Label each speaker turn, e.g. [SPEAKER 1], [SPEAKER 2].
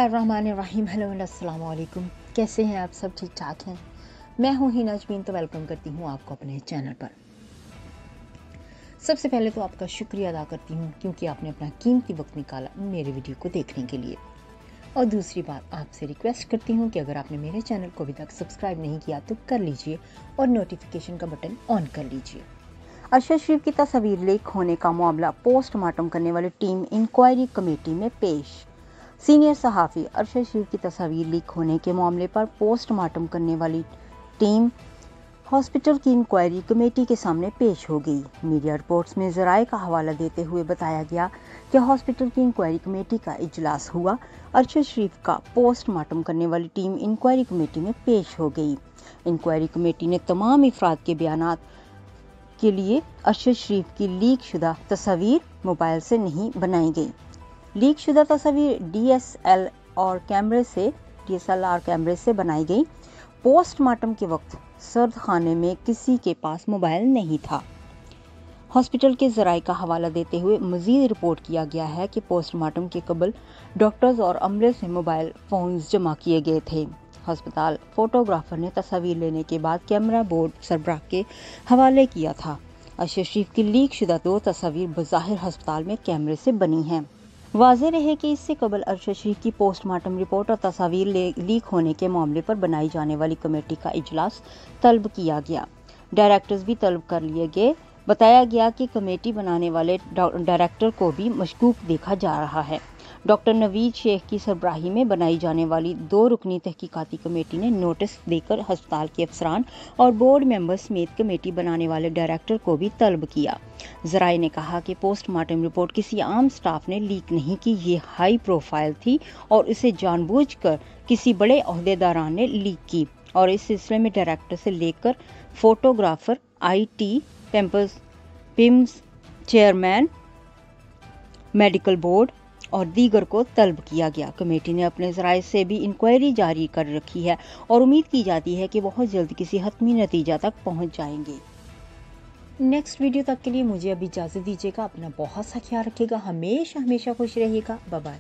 [SPEAKER 1] बिस्मिल्लाहिर्रहमानिर्रहीम। Hello and अस्सलाम वालेकुम। कैसे हैं आप सब? ठीक ठाक हैं? मैं हूं हिना अजमीन, तो वेलकम करती हूं आपको अपने चैनल पर। सबसे पहले तो आपका शुक्रिया अदा करती हूं क्योंकि आपने अपना कीमती वक्त निकाला मेरे वीडियो को देखने के लिए। और दूसरी बात, आपसे रिक्वेस्ट करती हूं कि अगर आपने मेरे चैनल को अभी तक सब्सक्राइब नहीं किया तो कर लीजिए और नोटिफिकेशन का बटन ऑन कर लीजिए। अरशद शरीफ की तस्वीर लीक होने का मामला पोस्टमार्टम करने वाली टीम इंक्वायरी कमेटी में पेश। सीनियर सहाफ़ी अरशद शरीफ की तस्वीर लीक होने के मामले पर पोस्टमार्टम करने वाली टीम हॉस्पिटल की इंक्वायरी कमेटी के सामने पेश हो गई। मीडिया रिपोर्ट्स में ज़राए का हवाला देते हुए बताया गया कि हॉस्पिटल की इंक्वायरी कमेटी का इजलास हुआ। अरशद शरीफ का पोस्टमार्टम करने वाली टीम इंक्वायरी कमेटी में पेश हो गई। इंक्वायरी कमेटी ने तमाम अफराद के बयानात के लिए अरशद शरीफ की लीक शुदा तस्वीर मोबाइल से नहीं बनाई गई। लीक शुदा तस्वीर डीएसएलआर कैमरे से बनाई गई। पोस्टमार्टम के वक्त सर्द खाने में किसी के पास मोबाइल नहीं था। हॉस्पिटल के ज़राए का हवाला देते हुए मज़ीद रिपोर्ट किया गया है कि पोस्टमार्टम के कबल डॉक्टर्स और अमले से मोबाइल फ़ोन्स जमा किए गए थे। अस्पताल फोटोग्राफर ने तस्वीर लेने के बाद कैमरा बोर्ड सरबराह के हवाले किया था। अरशद शरीफ की लीक शुदा 2 तस्वीर बज़ाहिर अस्पताल में कैमरे से बनी हैं। वाज़ेह रहे कि इससे कबल अरशद शरीफ की पोस्टमार्टम रिपोर्ट और तस्वीर लीक होने के मामले पर बनाई जाने वाली कमेटी का इजलास तलब किया गया। डायरेक्टर्स भी तलब कर लिए गए। बताया गया कि कमेटी बनाने वाले डायरेक्टर को भी मशकूक देखा जा रहा है। डॉक्टर नवीद शेख की सरबराही में बनाई जाने वाली 2 रुकनी तहकीकाती कमेटी ने नोटिस देकर अस्पताल के अफसरान और बोर्ड मेंबर समेत कमेटी बनाने वाले डायरेक्टर को भी तलब किया। ज़राए ने कहा कि पोस्टमार्टम रिपोर्ट किसी आम स्टाफ ने लीक नहीं की, ये हाई प्रोफाइल थी और इसे जानबूझकर किसी बड़े ओहदेदारान ने लीक की और इस सिलसिले में डायरेक्टर से लेकर photographer, IT, PIMS chairman, medical board और दीगर को तलब किया गया। कमेटी ने अपने ज़राए से भी इंक्वायरी जारी कर रखी है और उम्मीद की जाती है कि बहुत जल्द किसी हतमी नतीजा तक पहुंच जाएंगे। नेक्स्ट वीडियो तक के लिए मुझे अभी इजाज़त दीजिएगा। अपना बहुत सा ख्याल रखिएगा। हमेशा खुश रहिएगा। Bye bye.